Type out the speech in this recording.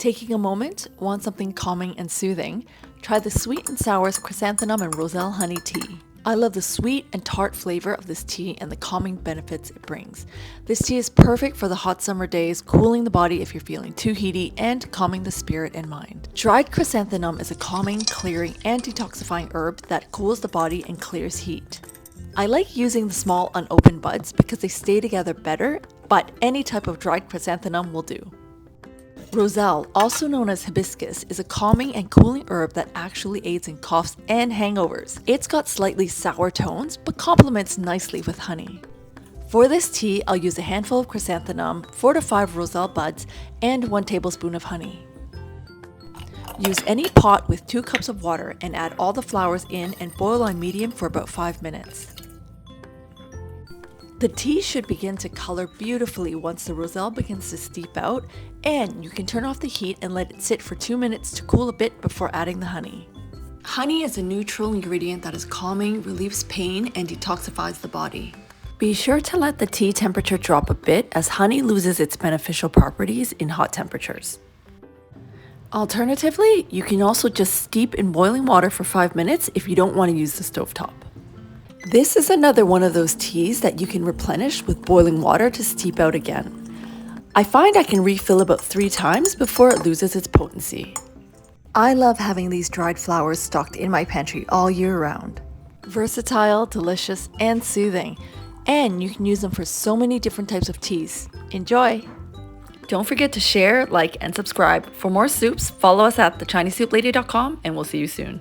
Taking a moment, want something calming and soothing? Try the sweet and sour chrysanthemum and Roselle honey tea. I love the sweet and tart flavor of this tea and the calming benefits it brings. This tea is perfect for the hot summer days, cooling the body if you're feeling too heaty, and calming the spirit and mind. Dried chrysanthemum is a calming, clearing, and detoxifying herb that cools the body and clears heat. I like using the small unopened buds because they stay together better, but any type of dried chrysanthemum will do. Roselle, also known as hibiscus, is a calming and cooling herb that actually aids in coughs and hangovers. It's got slightly sour tones, but complements nicely with honey. For this tea, I'll use a handful of chrysanthemum, 4 to 5 Roselle buds, and 1 tablespoon of honey. Use any pot with 2 cups of water and add all the flowers in and boil on medium for about 5 minutes. The tea should begin to color beautifully once the Roselle begins to steep out, and you can turn off the heat and let it sit for 2 minutes to cool a bit before adding the honey. Honey is a neutral ingredient that is calming, relieves pain, and detoxifies the body. Be sure to let the tea temperature drop a bit as honey loses its beneficial properties in hot temperatures. Alternatively, you can also just steep in boiling water for 5 minutes if you don't want to use the stovetop. This is another one of those teas that you can replenish with boiling water to steep out again. I find I can refill about 3 times before it loses its potency. I love having these dried flowers stocked in my pantry all year round. Versatile, delicious, and soothing. And you can use them for so many different types of teas. Enjoy! Don't forget to share, like, and subscribe. For more soups, follow us at thechinesesouplady.com and we'll see you soon.